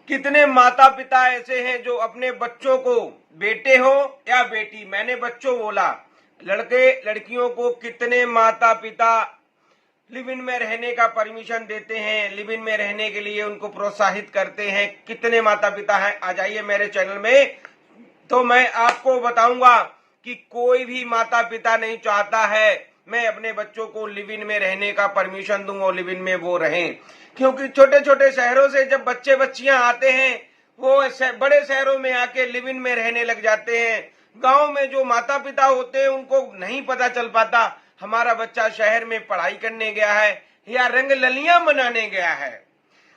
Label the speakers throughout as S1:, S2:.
S1: कितने माता पिता ऐसे हैं जो अपने बच्चों को, बेटे हो या बेटी, मैंने बच्चों बोला, लड़के लड़कियों को कितने माता पिता लिव इन में रहने का परमिशन देते हैं, लिव इन में रहने के लिए उनको प्रोत्साहित करते हैं। कितने माता पिता हैं, आ जाइए मेरे चैनल में, तो मैं आपको बताऊंगा कि कोई भी माता पिता नहीं चाहता है मैं अपने बच्चों को लिव इन में रहने का परमिशन दूं और लिव इन में वो रहें। क्योंकि छोटे छोटे शहरों से जब बच्चे बच्चियां आते हैं वो बड़े शहरों में आके लिव इन में रहने लग जाते हैं। गांव में जो माता पिता होते हैं उनको नहीं पता चल पाता हमारा बच्चा शहर में पढ़ाई करने गया है या रंग ललियां मनाने गया है।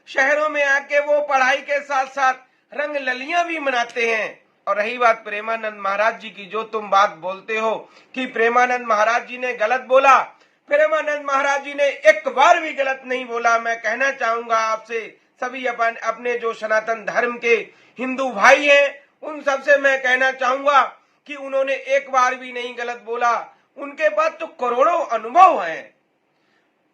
S1: शहरों में आके वो पढ़ाई के साथ साथ रंग ललियां भी मनाते हैं। और रही बात प्रेमानंद महाराज जी की, जो तुम बात बोलते हो कि प्रेमानंद महाराज जी ने गलत बोला, प्रेमानंद महाराज जी ने एक बार भी गलत नहीं बोला। मैं कहना चाहूंगा आपसे सभी अपने जो सनातन धर्म के हिंदू भाई हैं उन सबसे मैं कहना चाहूंगा कि उन्होंने एक बार भी नहीं गलत बोला। उनके पास तो करोड़ों अनुभव हैं,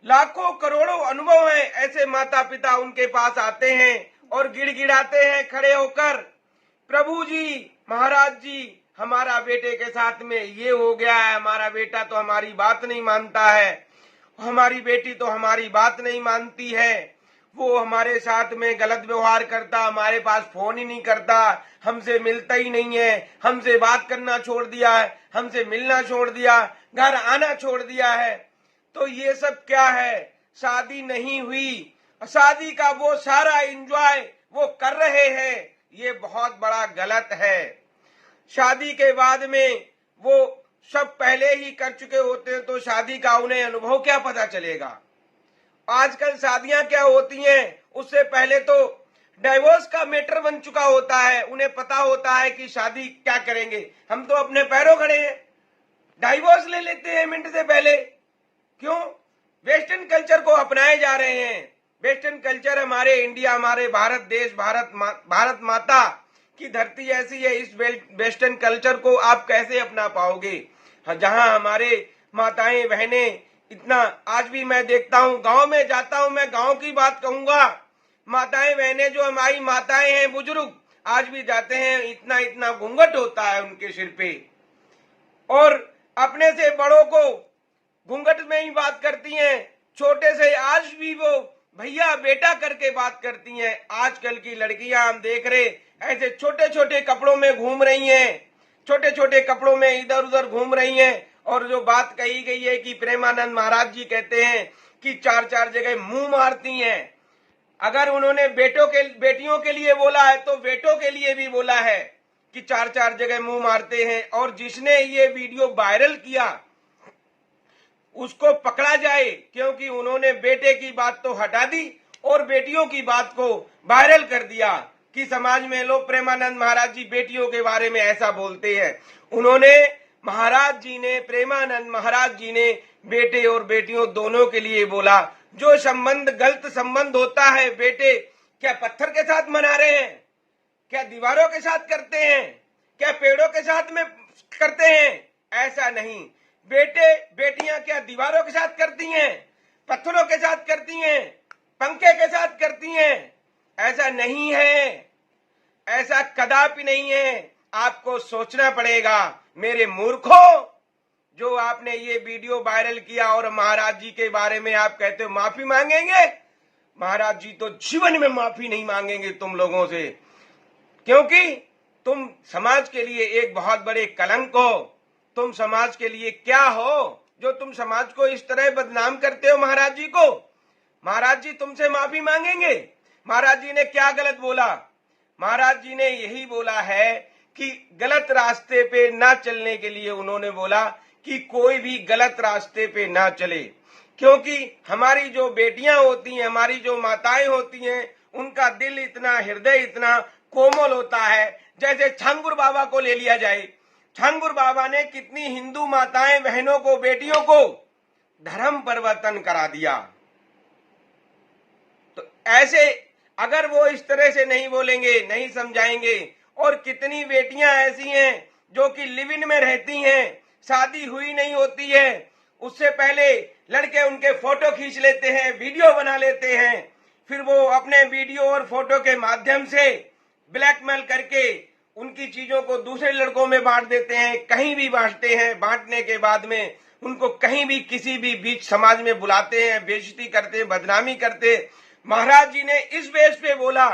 S1: लाखों करोड़ों अनुभव हैं। ऐसे माता पिता उनके पास आते हैं और गिड़गिड़ाते हैं खड़े होकर, प्रभु जी, महाराज जी, हमारा बेटे के साथ में ये हो गया है, हमारा बेटा तो हमारी बात नहीं मानता है, हमारी बेटी तो हमारी बात नहीं मानती है, वो हमारे साथ में गलत व्यवहार करता, हमारे पास फोन ही नहीं करता, हमसे मिलता ही नहीं है, हमसे बात करना छोड़ दिया है, हमसे मिलना छोड़ दिया, घर आना छोड़ दिया है। तो ये सब क्या है? शादी नहीं हुई, शादी का वो सारा एंजॉय वो कर रहे हैं, ये बहुत बड़ा गलत है। शादी के बाद में वो सब पहले ही कर चुके होते हैं तो शादी का उन्हें अनुभव क्या पता चलेगा। आजकल शादियां क्या होती हैं, उससे पहले तो डाइवोर्स का मैटर बन चुका होता है। उन्हें पता होता है कि शादी क्या करेंगे, हम तो अपने पैरों खड़े हैं, डाइवोर्स ले लेते हैं मिनट से पहले। क्यों? वेस्टर्न कल्चर को अपनाए जा रहे हैं। वेस्टर्न कल्चर हमारे इंडिया, हमारे भारत देश, भारत माता की धरती ऐसी है, इस वेस्टर्न कल्चर को आप कैसे अपना पाओगे? जहां हमारे माताएं बहनें इतना, आज भी मैं देखता हूं, गांव में जाता हूं, मैं गांव की बात कहूंगा, माताएं बहनें जो हमारी माताएं हैं बुजुर्ग, आज भी जाते हैं, इतना इतना घूंघट होता है उनके सिर पे, और अपने से बड़ों को घूंघट में ही बात करती हैं, छोटे से आज भी वो भैया बेटा करके बात करती हैं। आजकल की लड़कियां हम देख रहे ऐसे छोटे छोटे कपड़ों में घूम रही हैं, छोटे छोटे कपड़ों में इधर उधर घूम रही हैं। और जो बात कही गई है कि प्रेमानंद महाराज जी कहते हैं कि चार चार जगह मुंह मारती हैं, अगर उन्होंने बेटियों के लिए बोला है तो बेटों के लिए भी बोला है कि चार चार जगह मुंह मारते हैं। और जिसने ये वीडियो वायरल किया उसको पकड़ा जाए, क्योंकि उन्होंने बेटे की बात तो हटा दी और बेटियों की बात को वायरल कर दिया कि समाज में लोग प्रेमानंद महाराज जी बेटियों के बारे में ऐसा बोलते हैं। उन्होंने महाराज जी ने, प्रेमानंद महाराज जी ने बेटे और बेटियों दोनों के लिए बोला। जो संबंध गलत संबंध होता है, बेटे क्या पत्थर के साथ मना रहे हैं, क्या दीवारों के साथ करते हैं, क्या पेड़ों के साथ में करते हैं? ऐसा नहीं। बेटे बेटियां क्या दीवारों के साथ करती हैं, पत्थरों के साथ करती हैं, पंखे के साथ करती हैं? ऐसा नहीं है, ऐसा कदापि नहीं है। आपको सोचना पड़ेगा मेरे मूर्खों, जो आपने ये वीडियो वायरल किया और महाराज जी के बारे में आप कहते हो माफी मांगेंगे। महाराज जी तो जीवन में माफी नहीं मांगेंगे तुम लोगों से, क्योंकि तुम समाज के लिए एक बहुत बड़े कलंक हो। तुम समाज के लिए क्या हो जो तुम समाज को इस तरह बदनाम करते हो महाराज जी को? महाराज जी तुमसे माफी मांगेंगे। महाराज जी ने क्या गलत बोला? महाराज जी ने यही बोला है कि गलत रास्ते पे ना चलने के लिए उन्होंने बोला कि कोई भी गलत रास्ते पे ना चले, क्योंकि हमारी जो बेटियां होती हैं, हमारी जो माताएं होती हैं, उनका दिल इतना, हृदय इतना कोमल होता है। जैसे छांगुर बाबा को ले लिया जाए, छांगुर बाबा ने कितनी हिंदू माताएं बहनों को, बेटियों को धर्म परिवर्तन करा दिया। तो ऐसे अगर वो इस तरह से नहीं बोलेंगे, नहीं समझाएंगे, और कितनी बेटियां ऐसी हैं जो कि लिव इन में रहती हैं, शादी हुई नहीं होती है, उससे पहले लड़के उनके फोटो खींच लेते हैं, वीडियो बना लेते हैं, फिर वो अपने वीडियो और फोटो के माध्यम से ब्लैकमेल करके उनकी चीजों को दूसरे लड़कों में बांट देते हैं, कहीं भी बांटते हैं। बांटने के बाद में उनको कहीं भी किसी भी बीच समाज में बुलाते हैं, बेइज्जती करते हैं, बदनामी करते हैं। महाराज जी ने इस बेस पे बोला।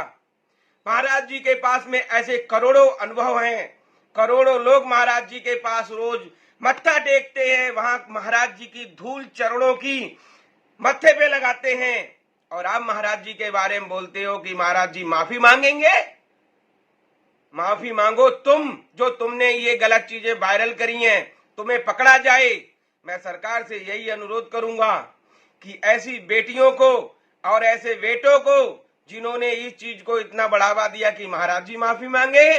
S1: महाराज जी के पास में ऐसे करोड़ों अनुभव हैं, करोड़ों लोग महाराज जी के पास रोज मत्था टेकते हैं, वहां महाराज जी की धूल चरणों की मत्थे पे लगाते हैं। और आप महाराज जी के बारे में बोलते हो कि महाराज जी माफी मांगेंगे। माफी मांगो तुम, जो तुमने ये गलत चीजें वायरल करी हैं, तुम्हें पकड़ा जाए। मैं सरकार से यही अनुरोध करूंगा कि ऐसी बेटियों को और ऐसे बेटों को जिन्होंने इस चीज को इतना बढ़ावा दिया कि महाराज जी माफी मांगे।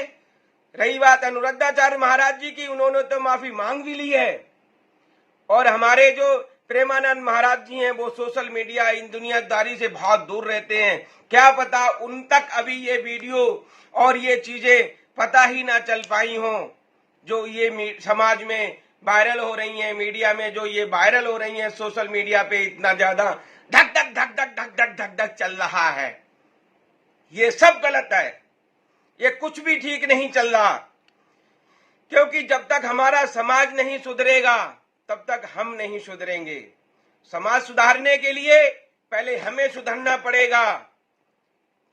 S1: रही बात अनुरुद्धाचार्य महाराज जी की, उन्होंने तो माफी मांग भी ली है। और हमारे जो प्रेमानंद महाराज जी हैं वो सोशल मीडिया इन दुनियादारी से बहुत दूर रहते हैं। क्या पता उन तक अभी ये वीडियो और ये चीजें पता ही ना चल पाई हो जो ये समाज में वायरल हो रही हैं, मीडिया में जो ये वायरल हो रही हैं, सोशल मीडिया पे इतना ज्यादा धक धक धक धक धक धक धक धक चल रहा है। ये सब गलत है, ये कुछ भी ठीक नहीं चल रहा। क्योंकि जब तक हमारा समाज नहीं सुधरेगा तब तक हम नहीं सुधरेंगे। समाज सुधारने के लिए पहले हमें सुधरना पड़ेगा।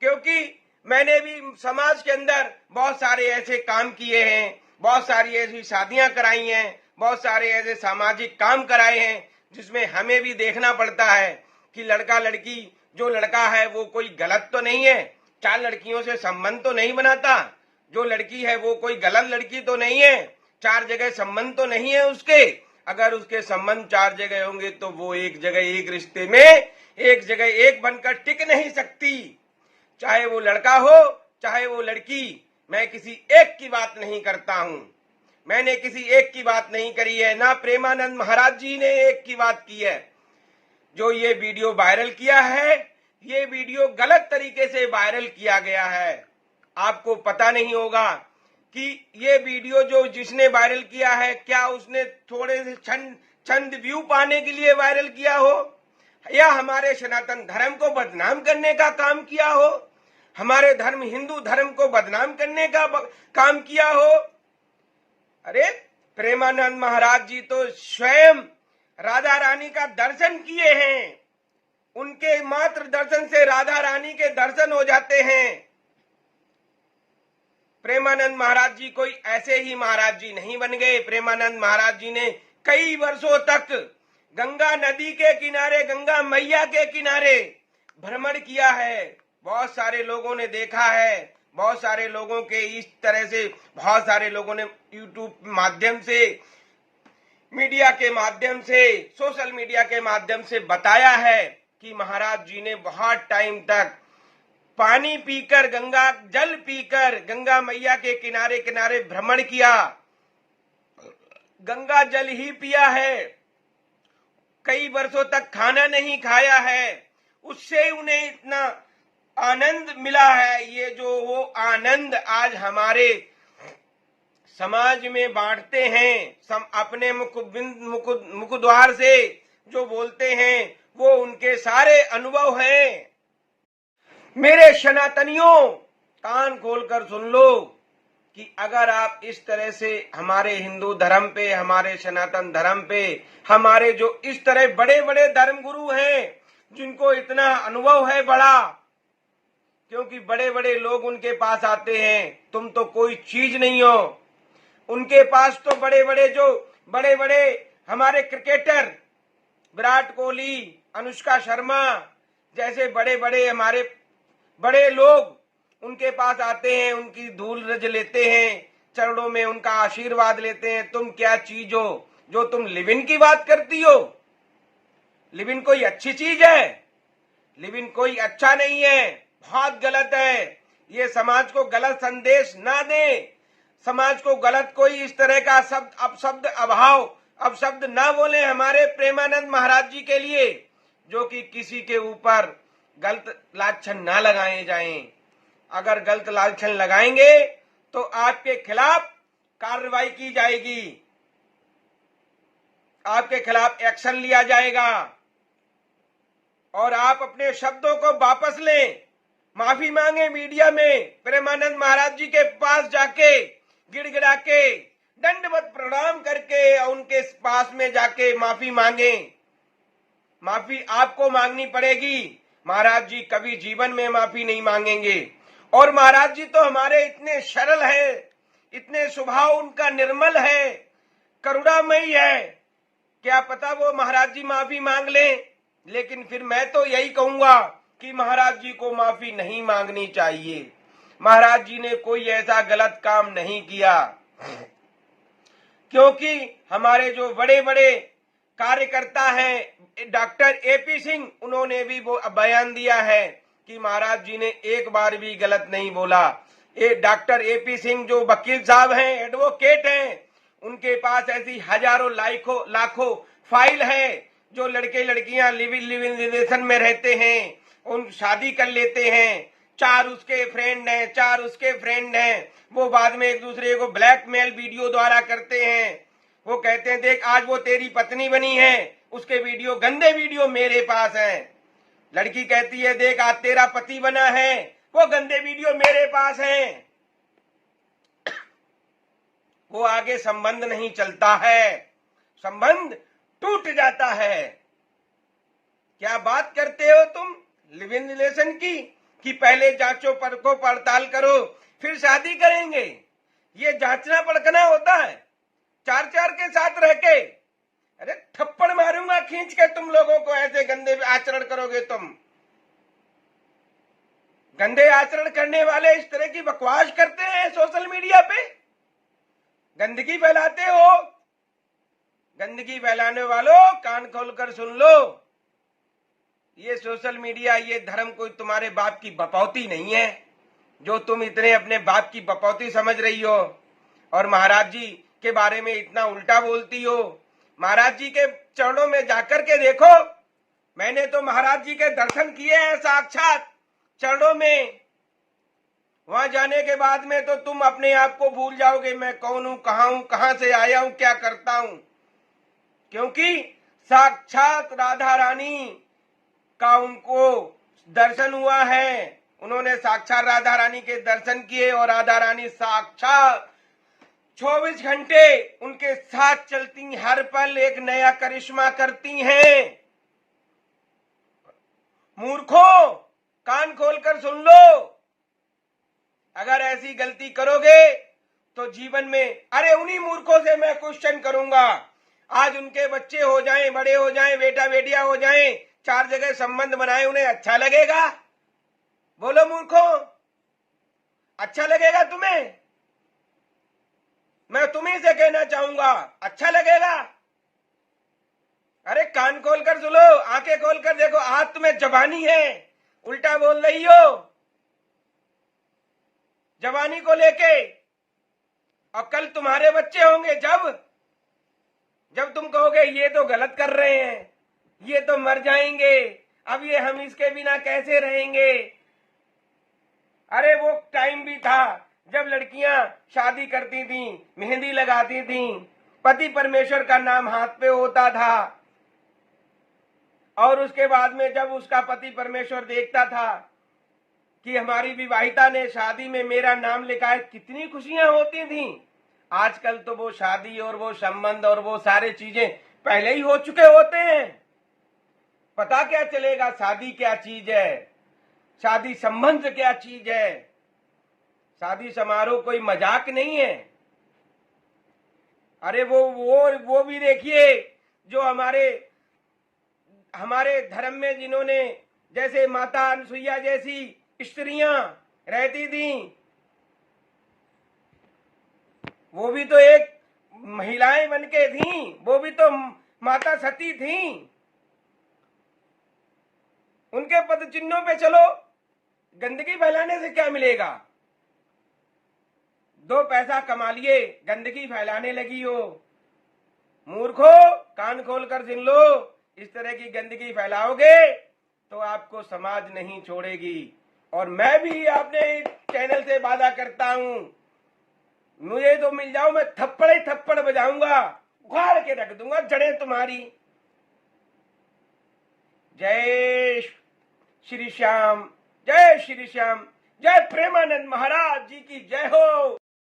S1: क्योंकि मैंने भी समाज के अंदर बहुत सारे ऐसे काम किए हैं, बहुत सारी ऐसी शादियां कराई हैं, बहुत सारे ऐसे सामाजिक काम कराए हैं जिसमें हमें भी देखना पड़ता है कि लड़का लड़की, जो लड़का है वो कोई गलत तो नहीं है, 4 लड़कियों से संबंध तो नहीं बनाता, जो लड़की है वो कोई गलत लड़की तो नहीं है, 4 जगह संबंध तो नहीं है उसके। अगर उसके संबंध 4 जगह होंगे तो वो एक जगह एक रिश्ते में एक जगह एक बनकर टिक नहीं सकती। चाहे वो लड़का हो चाहे वो लड़की, मैं किसी एक की बात नहीं करता हूं। मैंने किसी एक की बात नहीं करी है, ना प्रेमानंद महाराज जी ने एक की बात की है। जो ये वीडियो वायरल किया है, ये वीडियो गलत तरीके से वायरल किया गया है। आपको पता नहीं होगा कि ये वीडियो जो जिसने वायरल किया है, क्या उसने थोड़े से चंद व्यू पाने के लिए वायरल किया हो, या हमारे सनातन धर्म को बदनाम करने का काम किया हो, हमारे धर्म हिंदू धर्म को बदनाम करने का काम किया हो। अरे प्रेमानंद महाराज जी तो स्वयं राधा रानी का दर्शन किए हैं, उनके मात्र दर्शन से राधा रानी के दर्शन हो जाते हैं। प्रेमानंद महाराज जी कोई ऐसे ही महाराज जी नहीं बन गए। प्रेमानंद महाराज जी ने कई वर्षों तक गंगा नदी के किनारे, गंगा मैया के किनारे भ्रमण किया है। बहुत सारे लोगों ने देखा है, बहुत सारे लोगों के इस तरह से, बहुत सारे लोगों ने यूट्यूब माध्यम से, मीडिया के माध्यम से, सोशल मीडिया के माध्यम से बताया है कि महाराज जी ने बहुत टाइम तक पानी पीकर, गंगा जल पीकर गंगा मैया के किनारे किनारे भ्रमण किया, गंगा जल ही पिया है, कई वर्षों तक खाना नहीं खाया है। उससे उन्हें इतना आनंद मिला है। ये जो वो आनंद आज हमारे समाज में बांटते हैं, अपने मुखद्वार से जो बोलते हैं वो उनके सारे अनुभव हैं। मेरे सनातनियों, कान खोलकर सुन लो कि अगर आप इस तरह से हमारे हिंदू धर्म पे, हमारे सनातन धर्म पे, हमारे जो इस तरह बड़े बड़े धर्म गुरु हैं जिनको इतना अनुभव है बड़ा, क्योंकि बड़े बड़े लोग उनके पास आते हैं, तुम तो कोई चीज नहीं हो। उनके पास तो बड़े बड़े हमारे क्रिकेटर विराट कोहली, अनुष्का शर्मा जैसे बड़े बड़े हमारे बड़े लोग उनके पास आते हैं, उनकी धूल रज लेते हैं, चरणों में उनका आशीर्वाद लेते हैं। तुम क्या चीज हो जो तुम लिव इन की बात करती हो? लिव इन कोई अच्छी चीज है? लिव इन कोई अच्छा नहीं है, बहुत गलत है। ये समाज को गलत संदेश ना दे, समाज को गलत कोई इस तरह का अपशब्द ना बोले हमारे प्रेमानंद महाराज जी के लिए, जो कि किसी के ऊपर गलत लांछन ना लगाए जाएं। अगर गलत लांछन लगाएंगे तो आपके खिलाफ कार्रवाई की जाएगी, आपके खिलाफ एक्शन लिया जाएगा। और आप अपने शब्दों को वापस लें, माफी मांगे मीडिया में, प्रेमानंद महाराज जी के पास जाके गिड़गिड़ा के दंडवत प्रणाम करके उनके पास में जाके माफी मांगे। माफी आपको मांगनी पड़ेगी, महाराज जी कभी जीवन में माफी नहीं मांगेंगे। और महाराज जी तो हमारे इतने सरल है, इतने स्वभाव उनका निर्मल है, करुणामयी है, क्या पता वो महाराज जी माफी मांग लें। लेकिन फिर मैं तो यही कहूंगा कि महाराज जी को माफी नहीं मांगनी चाहिए। महाराज जी ने कोई ऐसा गलत काम नहीं किया, क्योंकि हमारे जो बड़े बड़े कार्यकर्ता हैं, डॉक्टर एपी सिंह, उन्होंने भी वो बयान दिया है कि महाराज जी ने एक बार भी गलत नहीं बोला। ये डॉक्टर एपी सिंह जो वकील साहब हैं, एडवोकेट हैं, उनके पास ऐसी हजारों लाखों फाइल है। जो लड़के लड़कियां लिव इन रिलेशन में रहते हैं, उन शादी कर लेते हैं, 4 उसके फ्रेंड हैं, 4 उसके फ्रेंड हैं, वो बाद में एक दूसरे को ब्लैकमेल वीडियो द्वारा करते हैं। वो कहते हैं देख आज वो तेरी पत्नी बनी है, उसके वीडियो, गंदे वीडियो मेरे पास हैं। लड़की कहती है देख आज तेरा पति बना है, वो गंदे वीडियो मेरे पास हैं। वो आगे संबंध नहीं चलता है, संबंध टूट जाता है। क्या बात करते हो तुम लिव इन रिलेशन की, कि पहले जांचो परखो पड़ताल करो फिर शादी करेंगे। ये जांचना परखना होता है 4 के साथ रह के? अरे थप्पड़ मारूंगा खींच के तुम लोगों को, ऐसे गंदे आचरण करोगे तुम। गंदे आचरण करने वाले इस तरह की बकवास करते हैं सोशल मीडिया पे, गंदगी फैलाते हो। गंदगी फैलाने वालों कान खोलकर सुन लो, ये सोशल मीडिया, ये धर्म कोई तुम्हारे बाप की बपौती नहीं है जो तुम इतने अपने बाप की बपौती समझ रही हो और महाराज जी के बारे में इतना उल्टा बोलती हो। महाराज जी के चरणों में जाकर के देखो, मैंने तो महाराज जी के दर्शन किए हैं साक्षात चरणों में। वहां जाने के बाद में तो तुम अपने आप को भूल जाओगे, मैं कौन हूं, कहां से आया हूं, क्या करता हूं। क्योंकि साक्षात राधा रानी का उनको दर्शन हुआ है, उन्होंने साक्षात राधा रानी के दर्शन किए और राधा रानी साक्षात 24 घंटे उनके साथ चलती, हर पल एक नया करिश्मा करती हैं। मूर्खों कान खोलकर सुन लो, अगर ऐसी गलती करोगे तो जीवन में, अरे उन्हीं मूर्खों से मैं क्वेश्चन करूंगा, आज उनके बच्चे हो जाएं, बड़े हो जाएं, बेटा बेटियां हो जाएं, 4 जगह संबंध बनाए, उन्हें अच्छा लगेगा? बोलो मूर्खों, अच्छा लगेगा तुम्हें? मैं तुम्ही से कहना चाहूंगा, अच्छा लगेगा? अरे कान खोलकर सुनो, आंखें खोलकर देखो, आज तुम्हें जवानी है, उल्टा बोल रही हो जवानी को लेके। और कल तुम्हारे बच्चे होंगे, जब तुम कहोगे ये तो गलत कर रहे हैं, ये तो मर जाएंगे, अब ये हम इसके बिना कैसे रहेंगे। अरे वो टाइम भी था जब लड़कियां शादी करती थीं, मेहंदी लगाती थीं, पति परमेश्वर का नाम हाथ पे होता था, और उसके बाद में जब उसका पति परमेश्वर देखता था कि हमारी विवाहिता ने शादी में मेरा नाम लिखा है, कितनी खुशियां होती थीं। आजकल तो वो शादी और वो संबंध और वो सारे चीजें पहले ही हो चुके होते हैं, पता क्या चलेगा शादी क्या चीज है, शादी संबंध क्या चीज है। शादी समारोह कोई मजाक नहीं है। अरे वो भी देखिए जो हमारे धर्म में जिन्होंने, जैसे माता अनसुईया जैसी स्त्रियां रहती थीं, वो भी तो एक महिलाएं बनके थीं, वो भी तो माता सती थीं। उनके पद चिन्हों पे चलो, गंदगी फैलाने से क्या मिलेगा? 2 पैसा कमा लिए, गंदगी फैलाने लगी हो। मूर्खो कान खोलकर सुन लो, इस तरह की गंदगी फैलाओगे तो आपको समाज नहीं छोड़ेगी। और मैं भी अपने चैनल से वादा करता हूं, मुझे तो मिल जाओ, मैं थप्पड़ बजाऊंगा, उखाड़ के रख दूंगा जड़ें तुम्हारी। जय श्री श्याम, जय श्री श्याम, जय प्रेमानंद महाराज जी की जय हो।